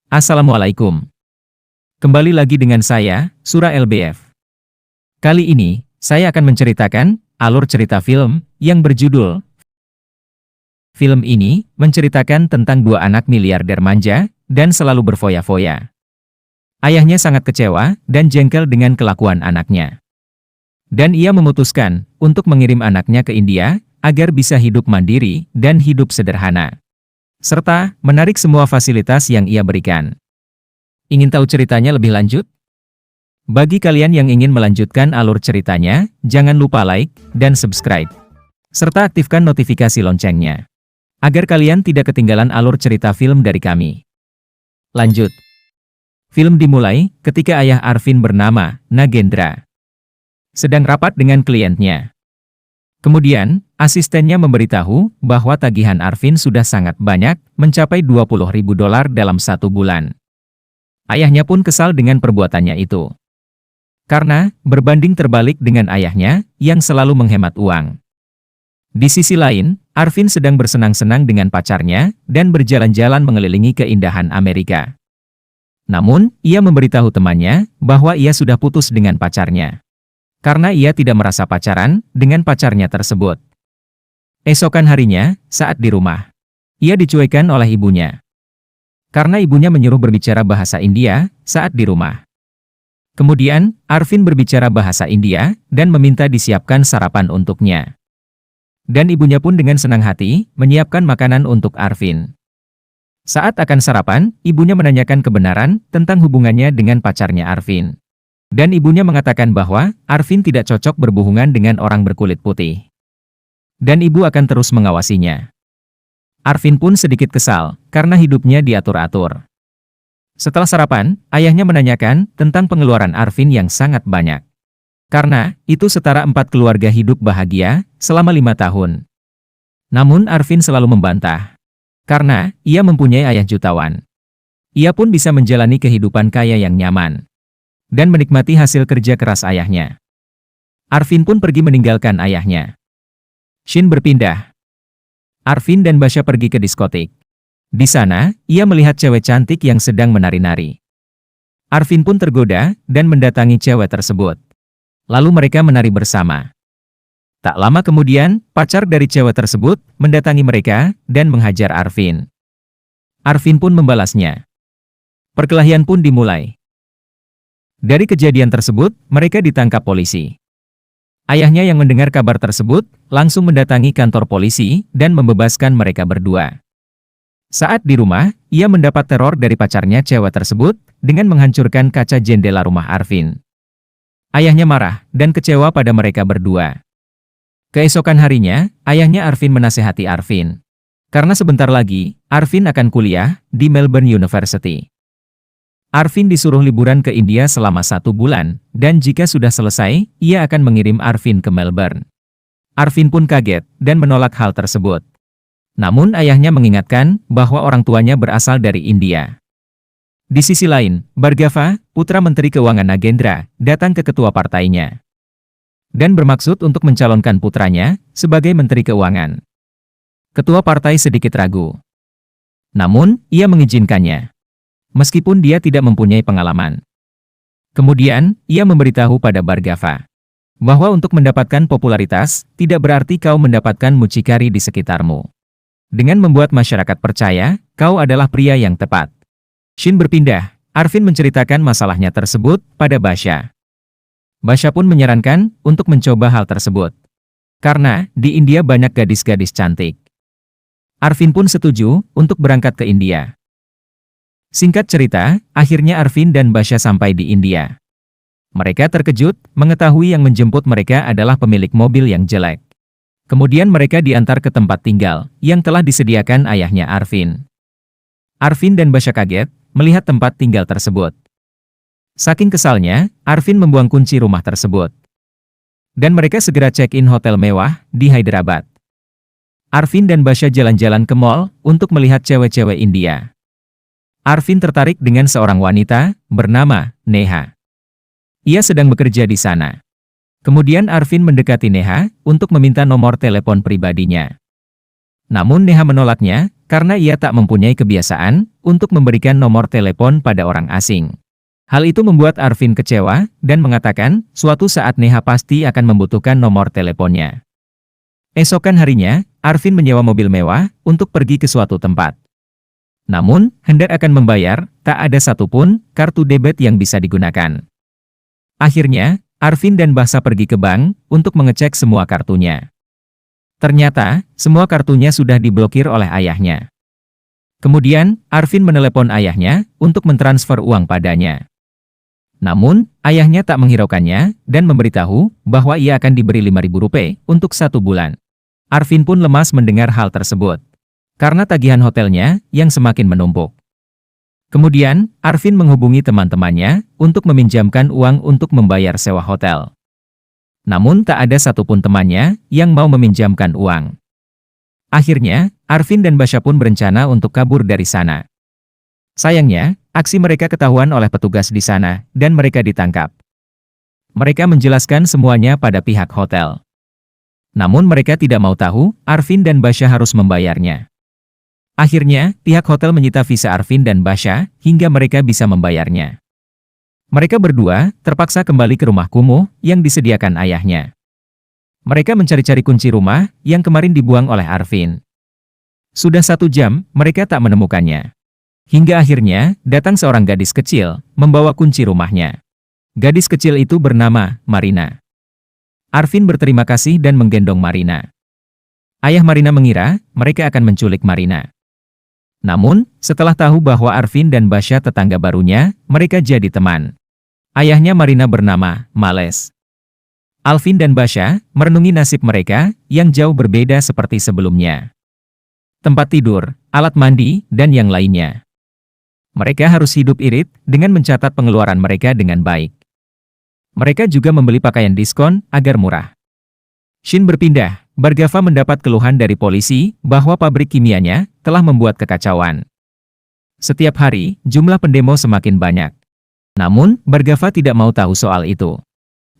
Assalamualaikum. Kembali lagi dengan saya, Surah LBF. Kali ini, saya akan menceritakan alur cerita film yang berjudul. Film ini menceritakan tentang dua anak miliarder manja dan selalu berfoya-foya. Ayahnya sangat kecewa dan jengkel dengan kelakuan anaknya. Dan ia memutuskan untuk mengirim anaknya ke India agar bisa hidup mandiri dan hidup sederhana, serta menarik semua fasilitas yang ia berikan. Ingin tahu ceritanya lebih lanjut? Bagi kalian yang ingin melanjutkan alur ceritanya, jangan lupa like dan subscribe, serta aktifkan notifikasi loncengnya, agar kalian tidak ketinggalan alur cerita film dari kami. Lanjut. Film dimulai ketika ayah Arvin bernama Nagendra sedang rapat dengan kliennya. Kemudian, asistennya memberitahu bahwa tagihan Arvin sudah sangat banyak, mencapai $20.000 dalam 1 bulan. Ayahnya pun kesal dengan perbuatannya itu. Karena berbanding terbalik dengan ayahnya yang selalu menghemat uang. Di sisi lain, Arvin sedang bersenang-senang dengan pacarnya dan berjalan-jalan mengelilingi keindahan Amerika. Namun, ia memberitahu temannya bahwa ia sudah putus dengan pacarnya. Karena ia tidak merasa pacaran dengan pacarnya tersebut. Esokan harinya, saat di rumah, ia dicuekan oleh ibunya. Karena ibunya menyuruh berbicara bahasa India saat di rumah. Kemudian, Arvin berbicara bahasa India dan meminta disiapkan sarapan untuknya. Dan ibunya pun dengan senang hati menyiapkan makanan untuk Arvin. Saat akan sarapan, ibunya menanyakan kebenaran tentang hubungannya dengan pacarnya Arvin. Dan ibunya mengatakan bahwa Arvin tidak cocok berhubungan dengan orang berkulit putih. Dan ibu akan terus mengawasinya. Arvin pun sedikit kesal karena hidupnya diatur-atur. Setelah sarapan, ayahnya menanyakan tentang pengeluaran Arvin yang sangat banyak. Karena itu setara 4 keluarga hidup bahagia selama 5 tahun. Namun Arvin selalu membantah. Karena ia mempunyai ayah jutawan. Ia pun bisa menjalani kehidupan kaya yang nyaman dan menikmati hasil kerja keras ayahnya. Arvin pun pergi meninggalkan ayahnya. Shin berpindah. Arvin dan Basha pergi ke diskotik. Di sana, ia melihat cewek cantik yang sedang menari-nari. Arvin pun tergoda dan mendatangi cewek tersebut. Lalu mereka menari bersama. Tak lama kemudian, pacar dari cewek tersebut mendatangi mereka dan menghajar Arvin. Arvin pun membalasnya. Perkelahian pun dimulai. Dari kejadian tersebut, mereka ditangkap polisi. Ayahnya yang mendengar kabar tersebut, langsung mendatangi kantor polisi dan membebaskan mereka berdua. Saat di rumah, ia mendapat teror dari pacarnya cewek tersebut dengan menghancurkan kaca jendela rumah Arvin. Ayahnya marah dan kecewa pada mereka berdua. Keesokan harinya, ayahnya Arvin menasehati Arvin. Karena sebentar lagi, Arvin akan kuliah di Melbourne University. Arvin disuruh liburan ke India selama 1 bulan, dan jika sudah selesai, ia akan mengirim Arvin ke Melbourne. Arvin pun kaget dan menolak hal tersebut. Namun ayahnya mengingatkan bahwa orang tuanya berasal dari India. Di sisi lain, Bhargava, putra Menteri Keuangan Nagendra, datang ke ketua partainya. Dan bermaksud untuk mencalonkan putranya sebagai Menteri Keuangan. Ketua partai sedikit ragu. Namun, ia mengizinkannya. Meskipun dia tidak mempunyai pengalaman. Kemudian, ia memberitahu pada Bhargava bahwa untuk mendapatkan popularitas, tidak berarti kau mendapatkan mucikari di sekitarmu. Dengan membuat masyarakat percaya, kau adalah pria yang tepat. Shin berpindah. Arvin menceritakan masalahnya tersebut pada Basha. Basha pun menyarankan untuk mencoba hal tersebut. Karena, di India banyak gadis-gadis cantik. Arvin pun setuju untuk berangkat ke India. Singkat cerita, akhirnya Arvin dan Basha sampai di India. Mereka terkejut mengetahui yang menjemput mereka adalah pemilik mobil yang jelek. Kemudian mereka diantar ke tempat tinggal yang telah disediakan ayahnya Arvin. Arvin dan Basha kaget melihat tempat tinggal tersebut. Saking kesalnya, Arvin membuang kunci rumah tersebut. Dan mereka segera check-in hotel mewah di Hyderabad. Arvin dan Basha jalan-jalan ke mall untuk melihat cewek-cewek India. Arvin tertarik dengan seorang wanita bernama Neha. Ia sedang bekerja di sana. Kemudian Arvin mendekati Neha untuk meminta nomor telepon pribadinya. Namun Neha menolaknya karena ia tak mempunyai kebiasaan untuk memberikan nomor telepon pada orang asing. Hal itu membuat Arvin kecewa dan mengatakan suatu saat Neha pasti akan membutuhkan nomor teleponnya. Esokan harinya, Arvin menyewa mobil mewah untuk pergi ke suatu tempat. Namun, hendak akan membayar, tak ada satupun kartu debit yang bisa digunakan. Akhirnya, Arvin dan Basha pergi ke bank untuk mengecek semua kartunya. Ternyata, semua kartunya sudah diblokir oleh ayahnya. Kemudian, Arvin menelepon ayahnya untuk mentransfer uang padanya. Namun, ayahnya tak menghiraukannya dan memberitahu bahwa ia akan diberi Rp5.000 untuk 1 bulan. Arvin pun lemas mendengar hal tersebut, karena tagihan hotelnya yang semakin menumpuk. Kemudian, Arvin menghubungi teman-temannya untuk meminjamkan uang untuk membayar sewa hotel. Namun tak ada satupun temannya yang mau meminjamkan uang. Akhirnya, Arvin dan Basha pun berencana untuk kabur dari sana. Sayangnya, aksi mereka ketahuan oleh petugas di sana dan mereka ditangkap. Mereka menjelaskan semuanya pada pihak hotel. Namun mereka tidak mau tahu, Arvin dan Basha harus membayarnya. Akhirnya, pihak hotel menyita visa Arvin dan Basha hingga mereka bisa membayarnya. Mereka berdua terpaksa kembali ke rumah kumuh yang disediakan ayahnya. Mereka mencari-cari kunci rumah yang kemarin dibuang oleh Arvin. Sudah 1 jam, mereka tak menemukannya. Hingga akhirnya, datang seorang gadis kecil, membawa kunci rumahnya. Gadis kecil itu bernama Marina. Arvin berterima kasih dan menggendong Marina. Ayah Marina mengira mereka akan menculik Marina. Namun, setelah tahu bahwa Arvin dan Basha tetangga barunya, mereka jadi teman. Ayahnya Marina bernama Males. Arvin dan Basha merenungi nasib mereka yang jauh berbeda seperti sebelumnya. Tempat tidur, alat mandi, dan yang lainnya. Mereka harus hidup irit dengan mencatat pengeluaran mereka dengan baik. Mereka juga membeli pakaian diskon agar murah. Shin berpindah. Bargava mendapat keluhan dari polisi bahwa pabrik kimianya telah membuat kekacauan. Setiap hari, jumlah pendemo semakin banyak. Namun, Bargava tidak mau tahu soal itu.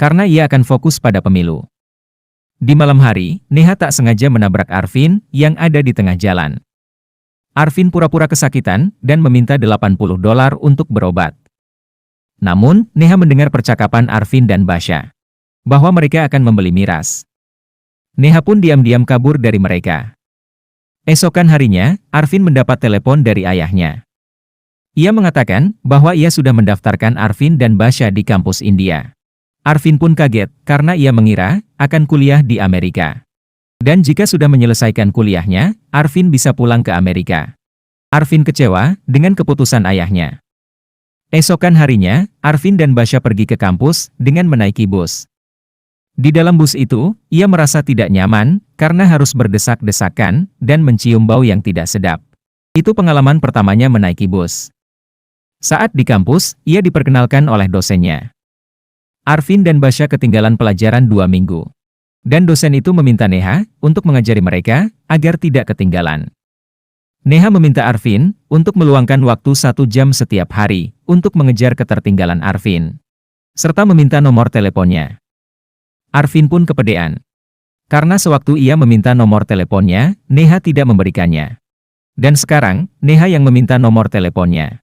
Karena ia akan fokus pada pemilu. Di malam hari, Neha tak sengaja menabrak Arvin yang ada di tengah jalan. Arvin pura-pura kesakitan dan meminta $80 untuk berobat. Namun, Neha mendengar percakapan Arvin dan Basha bahwa mereka akan membeli miras. Neha pun diam-diam kabur dari mereka. Esokan harinya, Arvin mendapat telepon dari ayahnya. Ia mengatakan bahwa ia sudah mendaftarkan Arvin dan Basha di kampus India. Arvin pun kaget karena ia mengira akan kuliah di Amerika. Dan jika sudah menyelesaikan kuliahnya, Arvin bisa pulang ke Amerika. Arvin kecewa dengan keputusan ayahnya. Esokan harinya, Arvin dan Basha pergi ke kampus dengan menaiki bus. Di dalam bus itu, ia merasa tidak nyaman karena harus berdesak-desakan dan mencium bau yang tidak sedap. Itu pengalaman pertamanya menaiki bus. Saat di kampus, ia diperkenalkan oleh dosennya. Arvin dan Basha ketinggalan pelajaran 2 minggu. Dan dosen itu meminta Neha untuk mengajari mereka agar tidak ketinggalan. Neha meminta Arvin untuk meluangkan waktu 1 jam setiap hari untuk mengejar ketertinggalan Arvin. Serta meminta nomor teleponnya. Arvin pun kepedean. Karena sewaktu ia meminta nomor teleponnya, Neha tidak memberikannya. Dan sekarang, Neha yang meminta nomor teleponnya.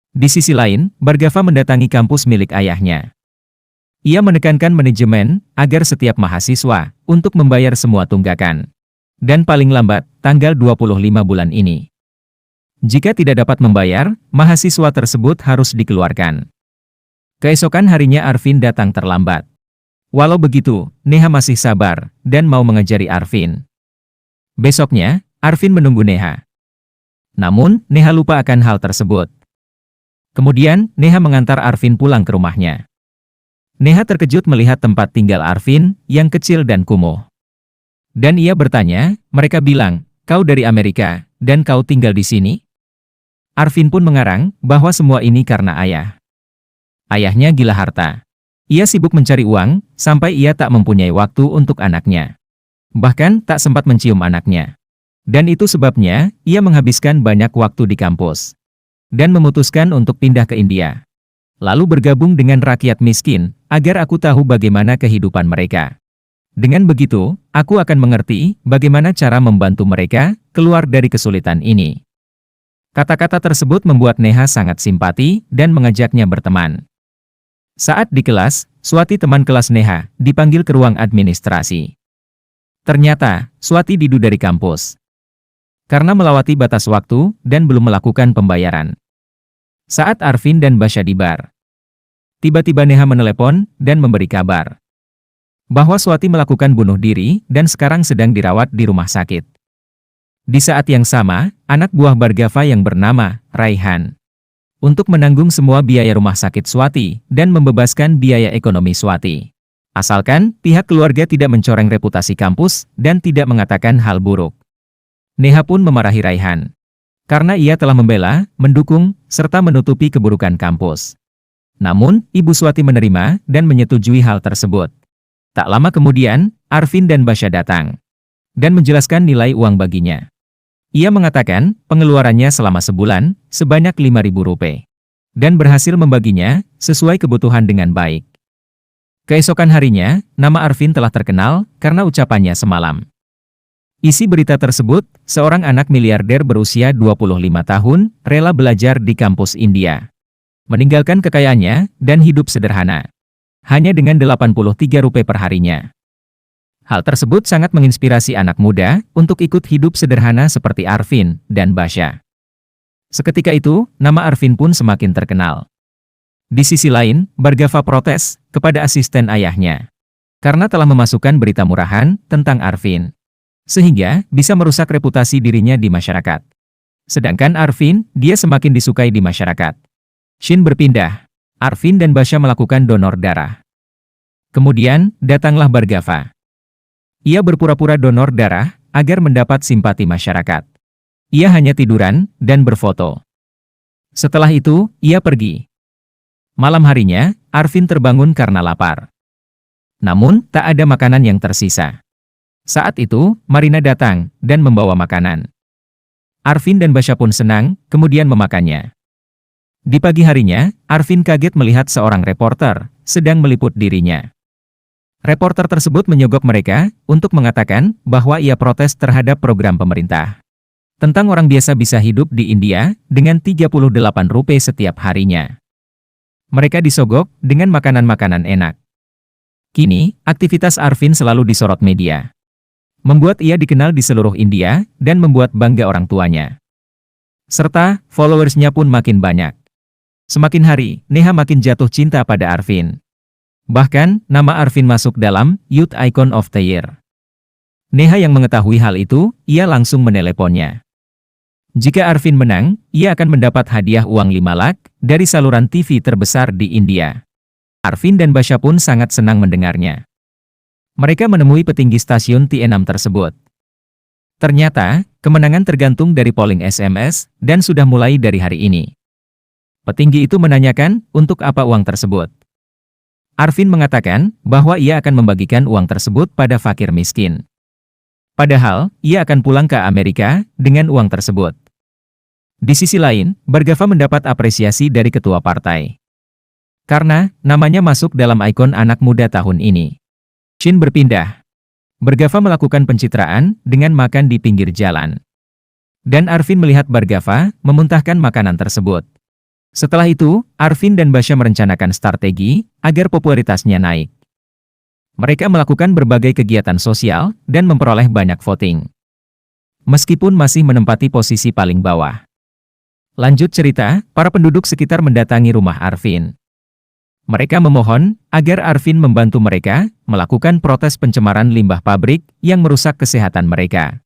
Di sisi lain, Bargava mendatangi kampus milik ayahnya. Ia menekankan manajemen agar setiap mahasiswa untuk membayar semua tunggakan. Dan paling lambat, tanggal 25 bulan ini. Jika tidak dapat membayar, mahasiswa tersebut harus dikeluarkan. Keesokan harinya Arvin datang terlambat. Walau begitu, Neha masih sabar dan mau mengajari Arvin. Besoknya, Arvin menunggu Neha. Namun, Neha lupa akan hal tersebut. Kemudian, Neha mengantar Arvin pulang ke rumahnya. Neha terkejut melihat tempat tinggal Arvin yang kecil dan kumuh. Dan ia bertanya, mereka bilang, "Kau dari Amerika, dan kau tinggal di sini?" Arvin pun mengarang bahwa semua ini karena ayah. Ayahnya gila harta. Ia sibuk mencari uang, sampai ia tak mempunyai waktu untuk anaknya. Bahkan tak sempat mencium anaknya. Dan itu sebabnya, ia menghabiskan banyak waktu di kampus. Dan memutuskan untuk pindah ke India. Lalu bergabung dengan rakyat miskin, agar aku tahu bagaimana kehidupan mereka. Dengan begitu, aku akan mengerti bagaimana cara membantu mereka keluar dari kesulitan ini. Kata-kata tersebut membuat Neha sangat simpati dan mengajaknya berteman. Saat di kelas, Swati teman kelas Neha dipanggil ke ruang administrasi. Ternyata, Swati didu dari kampus. Karena melewati batas waktu dan belum melakukan pembayaran. Saat Arvin dan Basya di bar, tiba-tiba Neha menelepon dan memberi kabar bahwa Swati melakukan bunuh diri dan sekarang sedang dirawat di rumah sakit. Di saat yang sama, anak buah Bhargava yang bernama Raihan untuk menanggung semua biaya rumah sakit Swati dan membebaskan biaya ekonomi Swati. Asalkan pihak keluarga tidak mencoreng reputasi kampus dan tidak mengatakan hal buruk. Neha pun memarahi Raihan karena ia telah membela, mendukung, serta menutupi keburukan kampus. Namun, Ibu Swati menerima dan menyetujui hal tersebut. Tak lama kemudian, Arvin dan Basya datang dan menjelaskan nilai uang baginya. Ia mengatakan pengeluarannya selama sebulan sebanyak Rp5.000 dan berhasil membaginya sesuai kebutuhan dengan baik. Keesokan harinya, nama Arvin telah terkenal karena ucapannya semalam. Isi berita tersebut, seorang anak miliarder berusia 25 tahun, rela belajar di kampus India. Meninggalkan kekayaannya, dan hidup sederhana. Hanya dengan Rp83 per harinya. Hal tersebut sangat menginspirasi anak muda, untuk ikut hidup sederhana seperti Arvin, dan Basya. Seketika itu, nama Arvin pun semakin terkenal. Di sisi lain, Bhargava protes, kepada asisten ayahnya. Karena telah memasukkan berita murahan, tentang Arvin. Sehingga, bisa merusak reputasi dirinya di masyarakat. Sedangkan Arvin, dia semakin disukai di masyarakat. Shin berpindah. Arvin dan Basya melakukan donor darah. Kemudian, datanglah Bhargava. Ia berpura-pura donor darah, agar mendapat simpati masyarakat. Ia hanya tiduran, dan berfoto. Setelah itu, ia pergi. Malam harinya, Arvin terbangun karena lapar. Namun, tak ada makanan yang tersisa. Saat itu, Marina datang dan membawa makanan. Arvin dan Basya pun senang, kemudian memakannya. Di pagi harinya, Arvin kaget melihat seorang reporter sedang meliput dirinya. Reporter tersebut menyogok mereka untuk mengatakan bahwa ia protes terhadap program pemerintah tentang orang biasa bisa hidup di India dengan Rp38 setiap harinya. Mereka disogok dengan makanan-makanan enak. Kini, aktivitas Arvin selalu disorot media. Membuat ia dikenal di seluruh India, dan membuat bangga orang tuanya. Serta, followersnya pun makin banyak. Semakin hari, Neha makin jatuh cinta pada Arvin. Bahkan, nama Arvin masuk dalam Youth Icon of the Year. Neha yang mengetahui hal itu, ia langsung meneleponnya. Jika Arvin menang, ia akan mendapat hadiah uang 5 lakh dari saluran TV terbesar di India. Arvin dan Basya pun sangat senang mendengarnya. Mereka menemui petinggi stasiun T6 tersebut. Ternyata, kemenangan tergantung dari polling SMS, dan sudah mulai dari hari ini. Petinggi itu menanyakan, untuk apa uang tersebut. Arvin mengatakan, bahwa ia akan membagikan uang tersebut pada fakir miskin. Padahal, ia akan pulang ke Amerika, dengan uang tersebut. Di sisi lain, Bhargava mendapat apresiasi dari ketua partai. Karena, namanya masuk dalam ikon anak muda tahun ini. Shin berpindah. Bhargava melakukan pencitraan dengan makan di pinggir jalan. Dan Arvin melihat Bhargava memuntahkan makanan tersebut. Setelah itu, Arvin dan Basya merencanakan strategi agar popularitasnya naik. Mereka melakukan berbagai kegiatan sosial dan memperoleh banyak voting. Meskipun masih menempati posisi paling bawah. Lanjut cerita, para penduduk sekitar mendatangi rumah Arvin. Mereka memohon agar Arvin membantu mereka melakukan protes pencemaran limbah pabrik yang merusak kesehatan mereka.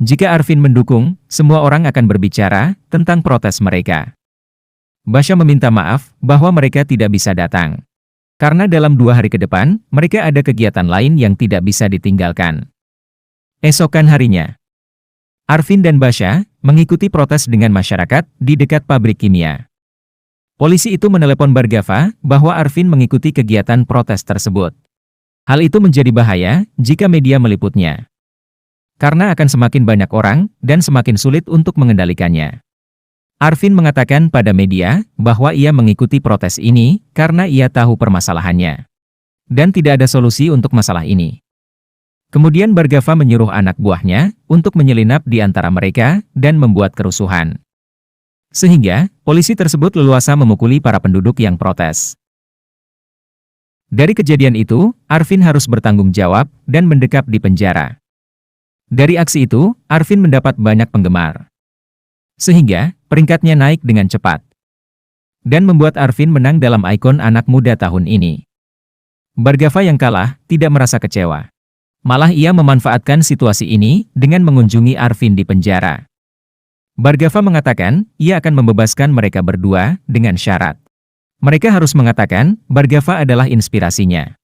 Jika Arvin mendukung, semua orang akan berbicara tentang protes mereka. Basya meminta maaf bahwa mereka tidak bisa datang. Karena dalam 2 hari ke depan, mereka ada kegiatan lain yang tidak bisa ditinggalkan. Esokan harinya, Arvin dan Basya mengikuti protes dengan masyarakat di dekat pabrik kimia. Polisi itu menelepon Bhargava bahwa Arvin mengikuti kegiatan protes tersebut. Hal itu menjadi bahaya jika media meliputnya. Karena akan semakin banyak orang dan semakin sulit untuk mengendalikannya. Arvin mengatakan pada media bahwa ia mengikuti protes ini karena ia tahu permasalahannya. Dan tidak ada solusi untuk masalah ini. Kemudian Bargava menyuruh anak buahnya untuk menyelinap di antara mereka dan membuat kerusuhan. Sehingga, polisi tersebut leluasa memukuli para penduduk yang protes. Dari kejadian itu, Arvin harus bertanggung jawab dan mendekap di penjara. Dari aksi itu, Arvin mendapat banyak penggemar. Sehingga, peringkatnya naik dengan cepat. Dan membuat Arvin menang dalam ikon anak muda tahun ini. Bargava yang kalah tidak merasa kecewa. Malah ia memanfaatkan situasi ini dengan mengunjungi Arvin di penjara. Bargava mengatakan, ia akan membebaskan mereka berdua dengan syarat. Mereka harus mengatakan, Bargava adalah inspirasinya.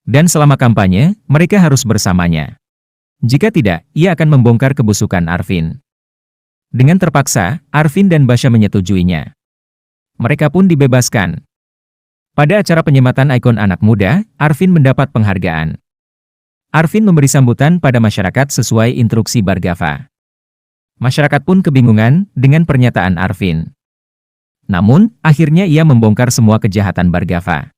Dan selama kampanye, mereka harus bersamanya. Jika tidak, ia akan membongkar kebusukan Arvin. Dengan terpaksa, Arvin dan Basha menyetujuinya. Mereka pun dibebaskan. Pada acara penyematan ikon anak muda, Arvin mendapat penghargaan. Arvin memberi sambutan pada masyarakat sesuai instruksi Bargava. Masyarakat pun kebingungan dengan pernyataan Arvin. Namun, akhirnya ia membongkar semua kejahatan Bargava.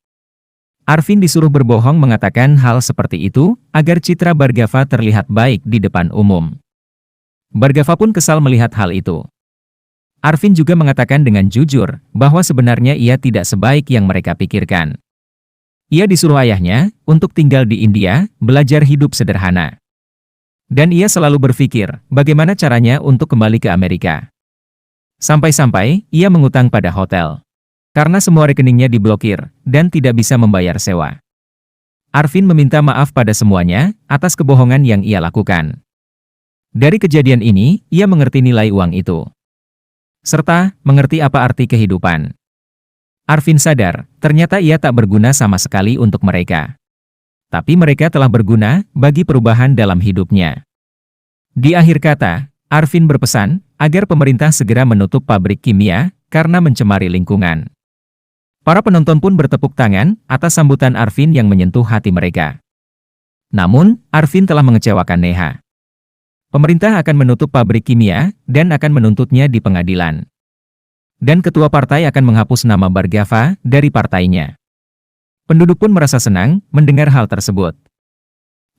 Arvin disuruh berbohong mengatakan hal seperti itu, agar citra Bargava terlihat baik di depan umum. Bargava pun kesal melihat hal itu. Arvin juga mengatakan dengan jujur, bahwa sebenarnya ia tidak sebaik yang mereka pikirkan. Ia disuruh ayahnya untuk tinggal di India, belajar hidup sederhana. Dan ia selalu berpikir, bagaimana caranya untuk kembali ke Amerika. Sampai-sampai, ia mengutang pada hotel. Karena semua rekeningnya diblokir, dan tidak bisa membayar sewa. Arvin meminta maaf pada semuanya, atas kebohongan yang ia lakukan. Dari kejadian ini, ia mengerti nilai uang itu. Serta, mengerti apa arti kehidupan. Arvin sadar, ternyata ia tak berguna sama sekali untuk mereka. Tapi mereka telah berguna bagi perubahan dalam hidupnya. Di akhir kata, Arvin berpesan agar pemerintah segera menutup pabrik kimia karena mencemari lingkungan. Para penonton pun bertepuk tangan atas sambutan Arvin yang menyentuh hati mereka. Namun, Arvin telah mengecewakan Neha. Pemerintah akan menutup pabrik kimia dan akan menuntutnya di pengadilan. Dan ketua partai akan menghapus nama Bargava dari partainya. Penduduk pun merasa senang mendengar hal tersebut.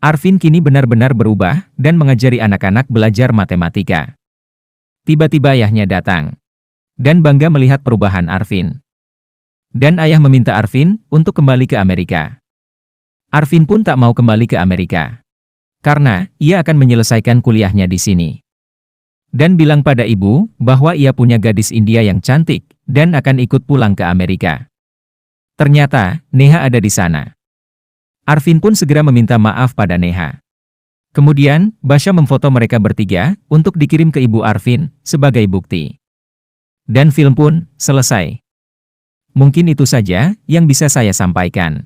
Arvin kini benar-benar berubah dan mengajari anak-anak belajar matematika. Tiba-tiba ayahnya datang. Dan bangga melihat perubahan Arvin. Dan ayah meminta Arvin untuk kembali ke Amerika. Arvin pun tak mau kembali ke Amerika. Karena ia akan menyelesaikan kuliahnya di sini. Dan bilang pada ibu bahwa ia punya gadis India yang cantik dan akan ikut pulang ke Amerika. Ternyata, Neha ada di sana. Arvin pun segera meminta maaf pada Neha. Kemudian, Basha memfoto mereka bertiga untuk dikirim ke ibu Arvin sebagai bukti. Dan film pun selesai. Mungkin itu saja yang bisa saya sampaikan.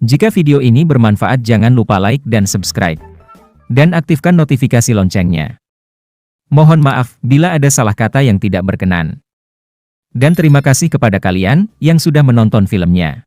Jika video ini bermanfaat jangan lupa like dan subscribe. Dan aktifkan notifikasi loncengnya. Mohon maaf bila ada salah kata yang tidak berkenan. Dan terima kasih kepada kalian yang sudah menonton filmnya.